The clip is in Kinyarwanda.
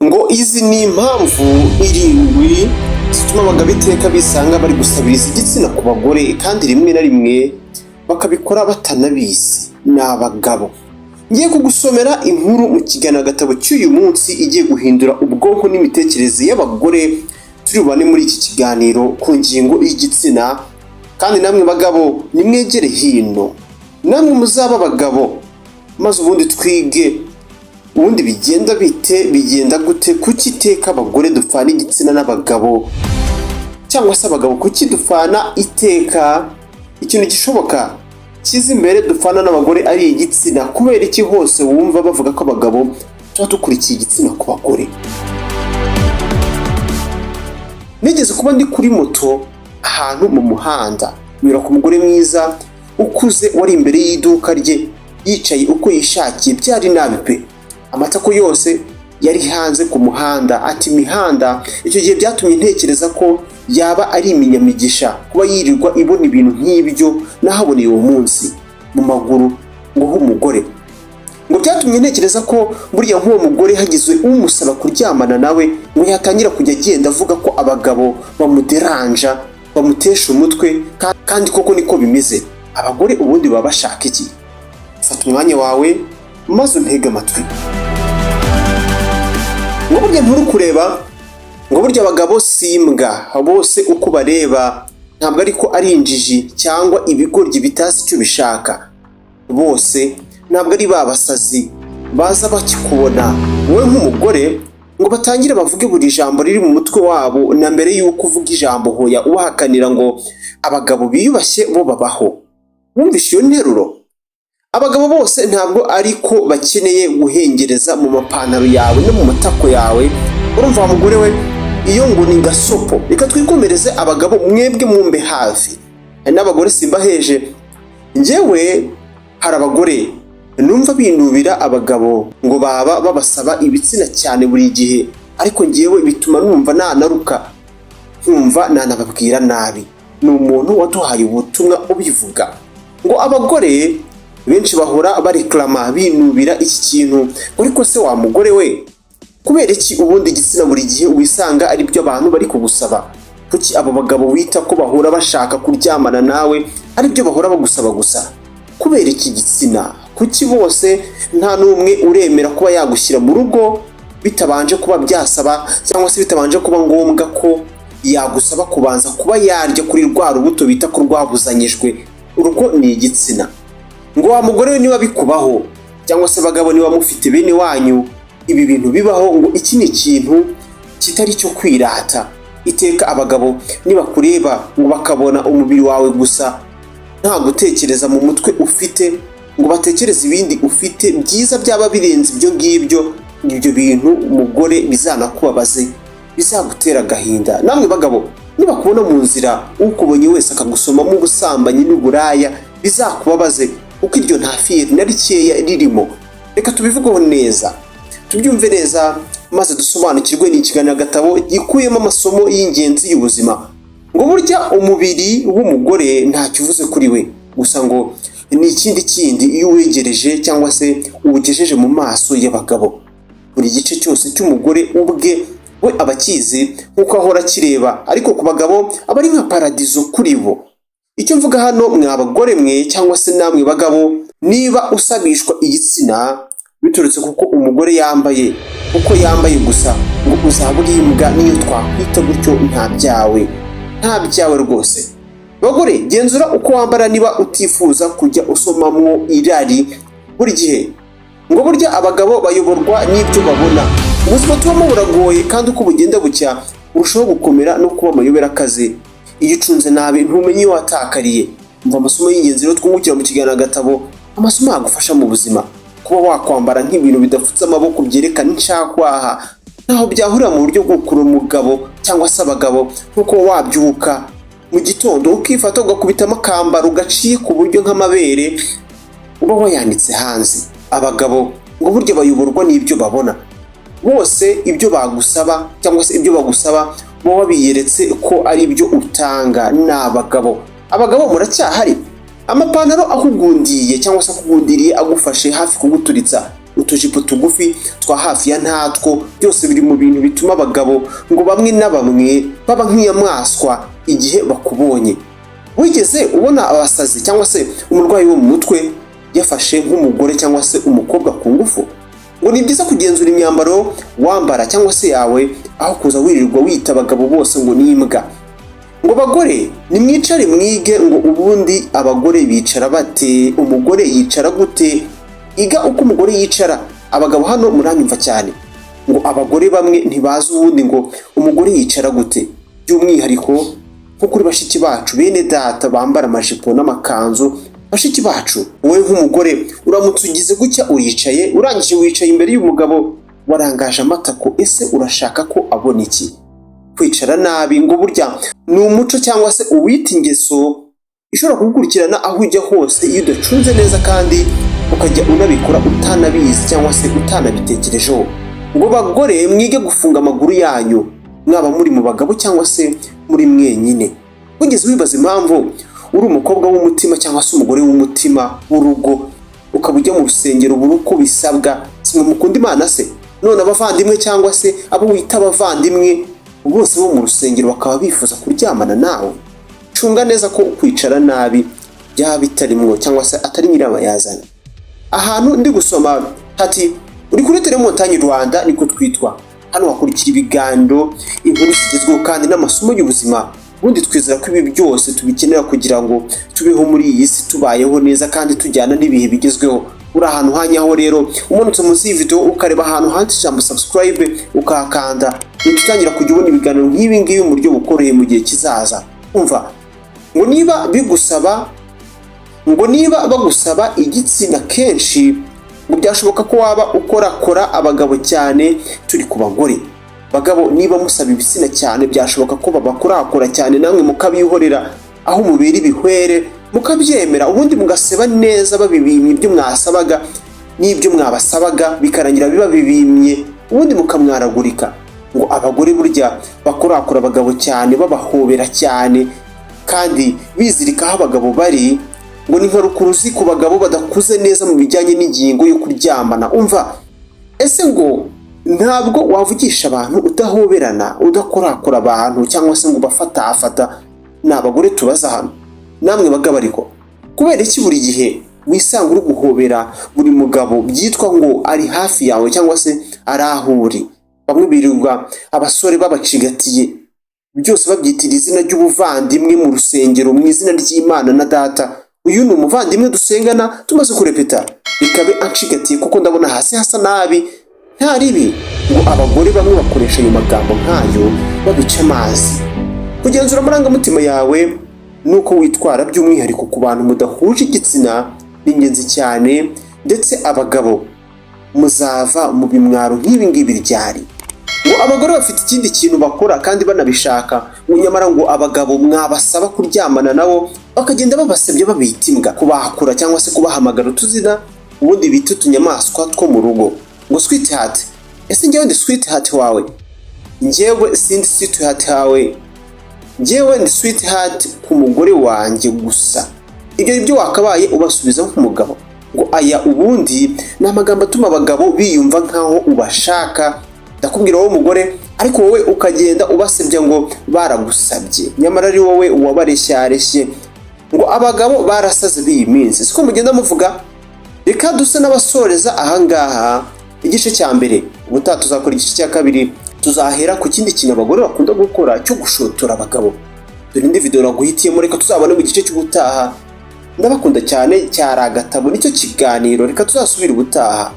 Ngo izi ni impamvu 7 zituma abagabo iteka bisanga bari gusabiriza igitsina ku bagore kandi rimwe na rimwe bakabikora batanabizi. Ni abagabo. Ngiye kugusomera inkuru mu kiganiro cy'uyu munsi igiye guhindura ubwonko n'imitekerereze y'abagore turi bane muri iki kiganiro ku ngingo y'igitsina. Kandi namwe bagabo nimwegere hino, namwe muzaba abagabo maze ubundi twige ubundi bigenda gute, kuki iteka abagore dupfana igitsina n'abagabo, cyangwa se abagabo kuki dupfana iteka ikintu gishoboka kiza imbere dupfana n'abagore ari igitsina. Kubera iki hose wumva bavuga ko abagabo tuba dukurikiye igitsina ku bagore? Nigeze kuba ndi kuri moto ahantu mu muhanda, nyura ku mugore mwiza ukuze wari imbere y'iduka rye yicaye uko yishakiye. Byari nabi pe, amatako yose yari hanze ku muhanda. Ati imihanda icyo gihe byatumye ntekereza ko yaba ari iminyamigisha kuba yirirwa ibona ibintu nk'ibyo nahaboneye uwo munsi mu maguru ngo h'umugore. Ngo byatumye ntekereza ko burya nk'uwo mugore hagizwe umusaba kuryamana nawe ngo yatangira kujya agenda avuga ko abagabo bamuderanja, bamutesha umutwe. Kandi koko niko bimeze. Abagore ubundi baba bashaka iki? Fata umwanya wawe maze untege amatwi. Ngo burya nturi kureba, ngo burya abagabo si imbwa bose uko bareba, ntabwo ariko ari injiji cyangwa ibigoryi bitazi icyo bishaka. Bose ntabwo ari babasazi baza bakikubona wowe nk'umugore ngo batangire bavuge buri jambo riri mu mutwe wabo, na mbere y'uko uvuga ijambo hoya ubahakanira ngo abagabo biyubashye bo babaho. Wumvishe iyo nteruro? Abagabo bose ntabwo ariko bakeneye guhengereza mu mapantaro yawe no mu matako yawe. Urumva wa mugore we, iyo ngo ni gasopo. Reka twikomereze abagabo mwebwe mumbe hafi. N'abagore simbaheje. Njyewe hari abagore numva binubira abagabo ngo baba babasaba ibitsina cyane buri gihe, ariko njyewe bituma numva nanaruka, nkumva nanababwira nabi. Ni umuntu waduhaye ubutumwa ubivuga ngo abagore benshi bahora bareklama binubira iki kintu. Ariko se wa mugore we, kubera iki ubundi igitsina buri gihe wisanga ari byo abantu bari kugusaba? Kuki abo bagabo wita ko bahora bashaka kuryamana nawe ari byo bahora bagusaba gusa? Kubera iki igitsina? Kuki bose nta n'umwe uremera kuba yagushyira mu rugo bitabanje kuba byasaba, cyangwa se bitabanje kuba ngombwa ko yagusaba kubanza kuba yarya kuri rwa rubuto bita ko rwabuzanyijwe? Urugo ni igitsina. Ngo wa mugore we niba bikubaho, cyangwa se bagabo niba mufite bene wanyu ibi bintu bibaho, ngo iki ni ikintu kitari cyo kwirata. Iteka abagabo niba kureba ngo bakabona umubiri wawe gusa, nta gutekereza mu mutwe ufite, ngo batekereze ibindi ufite byiza byaba birenze ibyo ngibyo. Ibyo bintu umugore bizanakubabaze, bizagutera agahinda. Namwe bagabo niba kubona mu nzira ukubonye wese akagusoma mu busambanyi n'uburaya, bizakubabaze kuko iryo nta fiyeri na rikeya ririmo. Reka tubivugeho neza, tubyumve neza, maze dusobanukirwe. Ni ikiganiro gatabo gikuyemo amasomo y'ingenzi y'ubuzima. Ngo burya umubiri w'umugore ntacyo uvuze kuri we, gusa ngo ni ikindi iyo uwegereje cyangwa se uwugejeje mu maso y'abagabo. Buri gice cyose cy'umugore ubwe we abakizi nk'uko ahora akireba, ariko ku bagabo aba ari nka paradizo kuri bo. Icyo mvuga hano mwa bagore mwe, cyangwa se namwe bagabo, niba usabishwa igitsina biturutse kuko umugore yambaye uko yambaye gusa, ngo uzaba uri imbwa niyo twakwita gutyo, nta byawe rwose. Bagore genzura uko wambara niba utifuza kujya usomamwo irari buri gihe. Ngo burya abagabo bayoborwa n'ibyo babona. Ubuzima tubamo buragoye, kandi uko bugenda bucya urushaho gukomera no kuba amayobera akaze. Iyo ucunze nabi ntumenye iyo watakariye. Umva amasomo y'ingenzi rero twungukira mu kiganiro gatabo, amasomo yagufasha mu buzima. Kuba wakwambara nk'ibintu bidafutse amaboko byerekana inshakwaha, ntaho byahurira mu buryo bwo kurura umugabo cyangwa se abagabo. Nkuko wabyuka mu gitondo ukifata ugakubitamo akambaro gaciye ku buryo nk'amabere uba wayanitse hanze. Abagabo ngo burya bayoborwa n'ibyo babona. Bose ibyo bagusaba cyangwa se ibyo bagusaba bo biyeretse ko ari byo utanga. Ni abagabo. Abagabo muracyahari? Amapantaro akugundiye cyangwa se akugundiriye agufashe hafi kuguturitsa, utujipo tugufi twa hafi ya ntatwo, byose biri mu bintu bituma abagabo ngo bamwe na bamwe baba nk'inyamaswa igihe bakubonye. Wigeze ubona abasazi cyangwa se umurwayi wo mu mutwe yafashe nk'umugore cyangwa se umukobwa ku ngufu? Ngo ni byiza kugenzura imyambaro wambara cyangwa se yawe aho kuza wirirwa wita abagabo bose ngo ni imbwa. Ngo bagore nimwicare mwige ngo ubundi abagore bicara bate, umugore yicara gute, iga uko umugore yicara. Abagabo hano muranyumva cyane, ngo abagore bamwe ntibazi ubundi ngo umugore yicara gute, by'umwihariko nko kuri bashiki bacu bene data bambara amajipo n'amakanzu. Bashiki bacu, wowe nk'umugore uramutse ugize gutya uricaye, urangije wicaye imbere y'umugabo warangaje amatako, ese urashaka ko abona iki? Kwicara nabi ngo burya ni umuco cyangwa se uwita ingeso ishobora kugukurikirana aho ujya hose iyo udacunze neza, kandi ukajya unabikora utanabizi cyangwa se utanabitekerejeho. Ngo bagore mwige gufunga amaguru yanyu, mwaba muri mu bagabo cyangwa se muri mwenyine. Wigeze wibaza impamvu uri umukobwa w'umutima cyangwa se umugore w'umutima w'urugo ukaba ujya mu rusengero buri uko bisabwa? Simwe mukunda Imana se? None abavandimwe cyangwa se abo wita abavandimwe bose bo mu rusengero bakaba bifuza kuryamana nawe? Cunga neza ko kwicara nabi byaba bitarimwo cyangwa se atari nyirabayazana. Ahantu ndi gusoma hati uri kuri Telemontagne Rwanda niko twitwa. Hano wakurikira ibiganiro, inkuru zigezweho kandi n'amasomo y'ubuzima. Ubundi twizera ko ibi byose tubikenera kugira ngo tubeho muri iyi si tubayeho neza kandi tujyana n'ibihe bigezweho. Uri ahantu hanyaho rero, umunutse munsi y'iyi video ukareba ahantu handitse ijambo subscribe ukahakanda, utangira kujya ubona ibiganiro nk'ibi ngibi mu buryo bukoroheye mu gihe kizaza. Umva, ngo niba bagusaba igitsina kenshi, ngo byashoboka ko waba ukorakora abagabo cyane. Turi ku bagore. Bagabo niba musaba ibitsina cyane byashoboka ko babakorakora cyane, namwe mukabihorera aho mubiri bihwere mukabyemera, ubundi mugaseba neza babibimye ibyo mwasabaga n'ibyo mwabasabaga bikarangira biba bibimye, ubundi mukamwaragurika. Ngo abagore burya bakorakora abagabo cyane, babahobera cyane kandi bizirika aho abagabo bari. Ngo ni nka rukuruzi ku bagabo badakuze neza mu bijyanye n'ingingo yo kuryamana. Umva, ese ngo ntabwo wavugisha abantu udahoberana, udakorakora abantu cyangwa se ngo bafatafata? Ni abagore tubaza hano. Namwe bagabo ariko kubera iki buri gihe wisanga uri guhobera buri mugabo byitwa ngo ari hafi yawe cyangwa se ari aho uri? Bamwe birirwa abasore babacigatiye, byose babyitira izina ry'ubuvandimwe mu rusengero, mu izina ry'Imana na Data. Uyu ni umuvandimwe dusengana, tumaze kurepeta bikabe anshigatiye kuko ndabona hasi hasa nabi nta ribi. Ngo abagore bamwe bakoresha ayo magambo nk'ayo babica amazi. Kugenzura amarangamutima yawe nuko witwara by'umwihariko ku bantu mudahuje igitsina ni ingenzi cyane, ndetse abagabo muzava mu bimwaro nk'ibi ngibi ryari. Ngo abagore bafite ikindi kintu bakora kandi banabishaka, nyamara ngo abagabo mwabasaba kuryamana nabo bakagenda babasebya babita imbwa, kubahakura cyangwa se kubahamagara utuzina ubundi bita utunyamaswa two mu rugo. Ngo sweetheart, ese njyewe ndi sweetheart wawe? Njyewe sindi sweetheart wawe, njyewe ndi sweetheart ku mugore wanjye gusa. Ibyo nibyo wakabaye ubasubiza nk'umugabo. Ngo aya ubundi ni amagambo atuma abagabo biyumva nkaho ubashaka. Ndakubwira wowe mugore, ariko wowe ukagenda ubasebya ngo baragusabye, nyamara ari wowe uwabareshya. Ngo abagabo barasaze b'iyi minsi, siko mugenda muvuga? Reka dusa n'abasoreza ahangaha igice cya mbere. Ubutaha tuzakora igice cya kabiri, tuzahera ku kindi kintu abagore bakunda gukora cyo gushotora abagabo. Dore indi video naguhitiyemo, reka tuzabone mu gice cy'ubutaha. Ndabakunda cyane, cyari agatabo nicyo kiganiro, reka tuzasubira ubutaha.